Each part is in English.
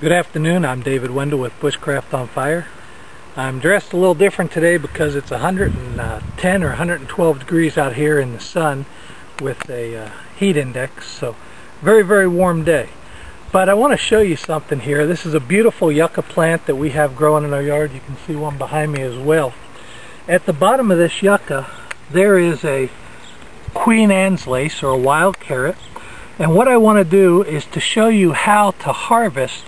Good afternoon, I'm David Wendell with BushcraftOnFire. I'm dressed a little different today because it's 110 or 112 degrees out here in the sun with a heat index, so very warm day. But I want to show you something here. This is a beautiful yucca plant that we have growing in our yard. You can see one behind me as well. At the bottom of this yucca there is a Queen Anne's lace, or a wild carrot, and what I want to do is to show you how to harvest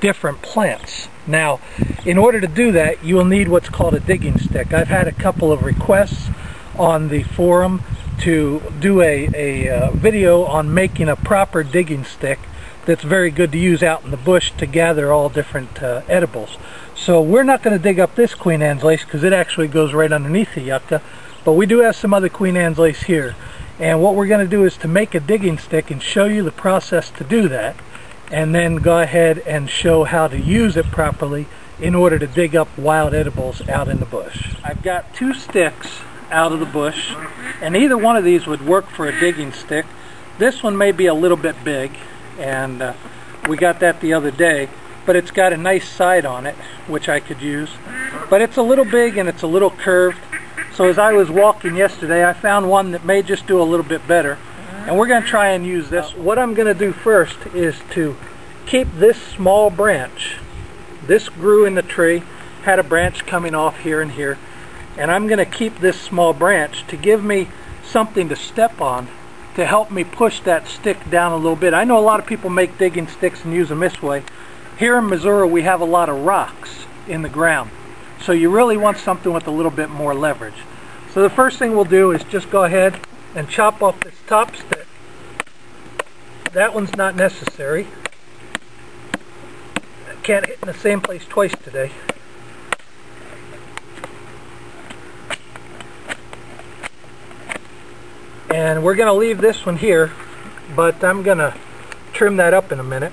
different plants. Now, in order to do that, you will need what's called a digging stick. I've had a couple of requests on the forum to do a video on making a proper digging stick that's very good to use out in the bush to gather all different edibles. So we're not going to dig up this Queen Anne's lace because it actually goes right underneath the yucca, but we do have some other Queen Anne's lace here. And what we're going to do is to make a digging stick and show you the process to do that, and then go ahead and show how to use it properly in order to dig up wild edibles out in the bush. I've got two sticks out of the bush, and either one of these would work for a digging stick. This one may be a little bit big, and we got that the other day, but it's got a nice side on it which I could use. But it's a little big and it's a little curved, so as I was walking yesterday I found one that may just do a little bit better. And we're going to try and use this. What I'm going to do first is to keep this small branch. This grew in the tree, had a branch coming off here and here, and I'm going to keep this small branch to give me something to step on to help me push that stick down a little bit. I know a lot of people make digging sticks and use them this way. Here in Missouri we have a lot of rocks in the ground, so you really want something with a little bit more leverage. So the first thing we'll do is just go ahead and chop off this top stick. That one's not necessary. I can't hit in the same place twice today. And we're going to leave this one here, but I'm going to trim that up in a minute.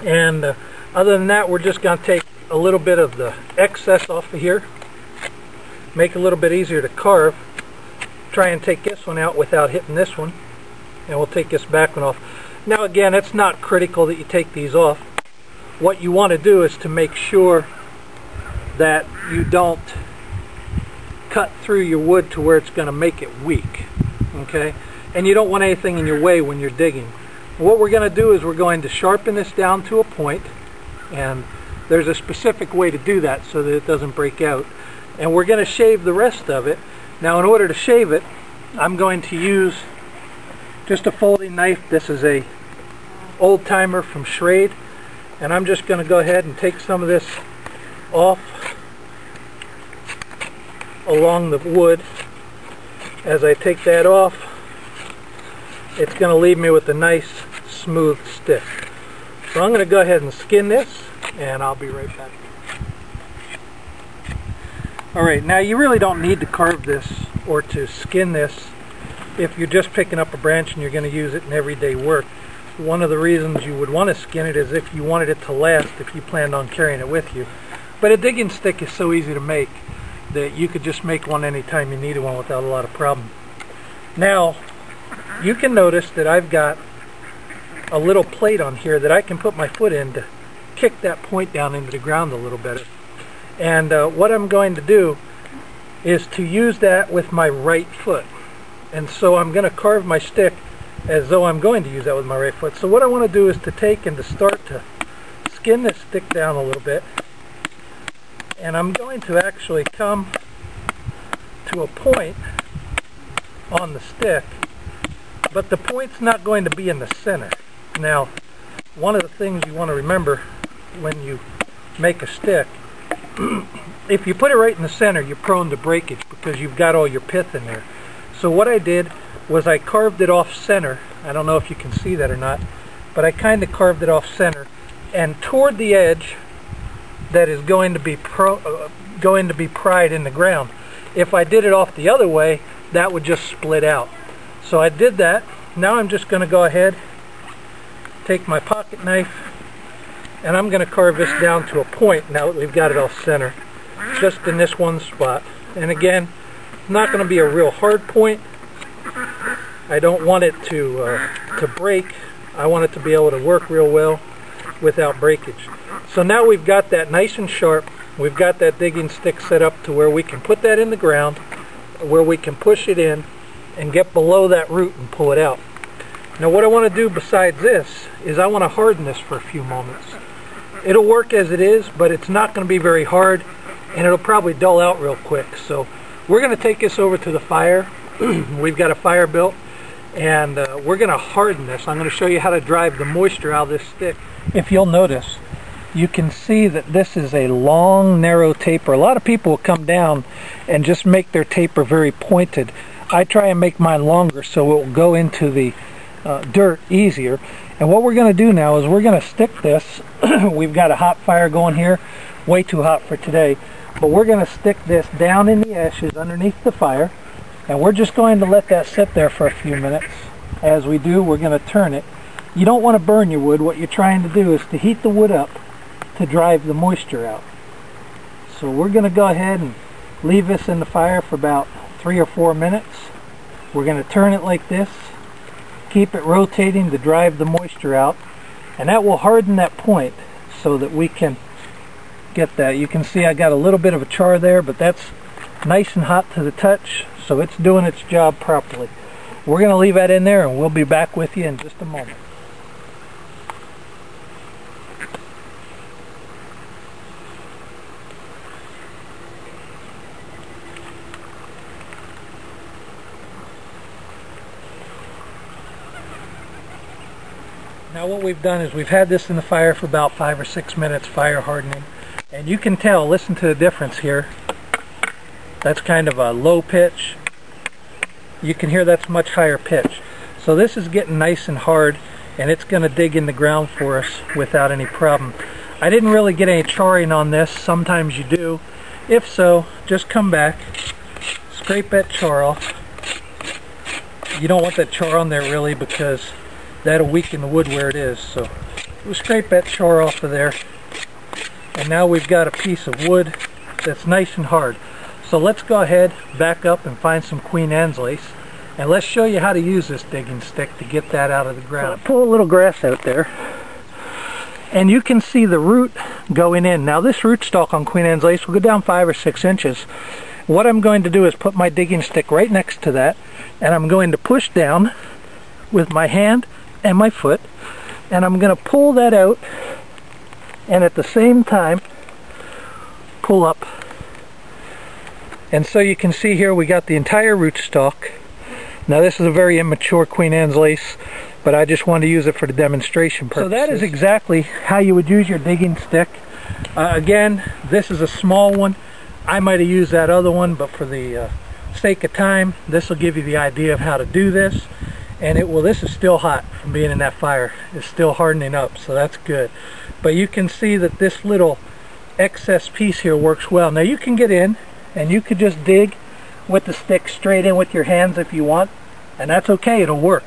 And other than that, we're just going to take a little bit of the excess off of here, make it a little bit easier to carve. Try and take this one out without hitting this one, and we'll take this back one off. Now again, it's not critical that you take these off. What you want to do is to make sure that you don't cut through your wood to where it's going to make it weak, okay? And you don't want anything in your way when you're digging. What we're going to do is we're going to sharpen this down to a point, and there's a specific way to do that so that it doesn't break out. And we're going to shave the rest of it. Now, in order to shave it, I'm going to use just a folding knife. This is a old timer from Schrade, and I'm just going to go ahead and take some of this off along the wood. As I take that off, it's going to leave me with a nice smooth stick. So I'm going to go ahead and skin this, and I'll be right back. Alright, now you really don't need to carve this or to skin this if you're just picking up a branch and you're going to use it in everyday work. One of the reasons you would want to skin it is if you wanted it to last, if you planned on carrying it with you. But a digging stick is so easy to make that you could just make one anytime you needed one without a lot of problem. Now, you can notice that I've got a little plate on here that I can put my foot in to kick that point down into the ground a little better. And what I'm going to do is to use that with my right foot. And so I'm going to carve my stick as though I'm going to use that with my right foot. So what I want to do is to take and to start to skin this stick down a little bit. And I'm going to actually come to a point on the stick, but the point's not going to be in the center. Now, one of the things you want to remember when you make a stick, if you put it right in the center, you're prone to breakage because you've got all your pith in there. So what I did was I carved it off center. I don't know if you can see that or not, but I kind of carved it off center and toward the edge that is going to be pried in the ground. If I did it off the other way, that would just split out. So I did that. Now I'm just going to go ahead, take my pocket knife, and I'm going to carve this down to a point now that we've got it off center, just in this one spot. And again, it's not going to be a real hard point. I don't want it to break. I want it to be able to work real well. without breakage. So now we've got that nice and sharp. We've got that digging stick set up to where we can put that in the ground, where we can push it in and get below that root and pull it out. Now what I want to do besides this is I want to harden this for a few moments. It'll work as it is, but it's not going to be very hard, and it'll probably dull out real quick. So we're going to take this over to the fire. We've got a fire built, and we're going to harden this. I'm going to show you how to drive the moisture out of this stick. If you'll notice, you can see that this is a long, narrow taper. A lot of people will come down and just make their taper very pointed. I try and make mine longer so it will go into the dirt easier. And what we're going to do now is we're going to stick this. We've got a hot fire going here, way too hot for today, but we're going to stick this down in the ashes underneath the fire, and we're just going to let that sit there for a few minutes. As we do, we're going to turn it. You don't want to burn your wood. What you're trying to do is to heat the wood up to drive the moisture out. So we're going to go ahead and leave this in the fire for about 3 or 4 minutes. We're going to turn it like this, keep it rotating to drive the moisture out, and that will harden that point so that we can get that. You can see I got a little bit of a char there, but that's nice and hot to the touch, so it's doing its job properly. We're going to leave that in there, and we'll be back with you in just a moment. Now what we've done is we've had this in the fire for about 5 or 6 minutes, fire hardening, and you can tell, listen to the difference here. That's kind of a low pitch. You can hear that's much higher pitch. So this is getting nice and hard, and it's going to dig in the ground for us without any problem. I didn't really get any charring on this. Sometimes you do. If so, just come back, scrape that char off. You don't want that char on there really, because that'll weaken the wood where it is. So we'll scrape that char off of there, and now we've got a piece of wood that's nice and hard. So let's go ahead, back up and find some Queen Anne's lace, and let's show you how to use this digging stick to get that out of the ground. So pull a little grass out there, and you can see the root going in. Now this rootstock on Queen Anne's lace will go down 5 or 6 inches. What I'm going to do is put my digging stick right next to that, and I'm going to push down with my hand and my foot, and I'm going to pull that out, and at the same time pull up. And so you can see here we got the entire rootstock. Now this is a very immature Queen Anne's lace, but I just wanted to use it for the demonstration purposes. So that is exactly how you would use your digging stick. Again, this is a small one. I might have used that other one, but for the sake of time, this will give you the idea of how to do this. And this is still hot from being in that fire. It's still hardening up, so that's good. But you can see that this little excess piece here works well. Now you can get in and you could just dig with the stick straight in with your hands if you want, and that's okay, it'll work.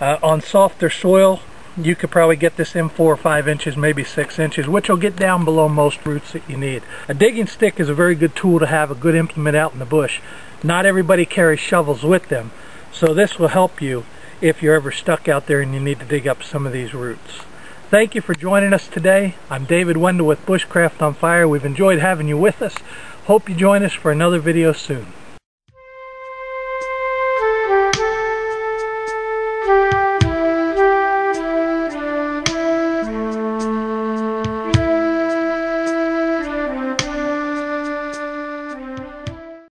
On softer soil, you could probably get this in 4 or 5 inches, maybe 6 inches, which will get down below most roots that you need. A digging stick is a very good tool to have, a good implement out in the bush. Not everybody carries shovels with them, so this will help you if you're ever stuck out there and you need to dig up some of these roots. Thank you for joining us today. I'm David Wendell with Bushcraft on Fire. We've enjoyed having you with us. Hope you join us for another video soon.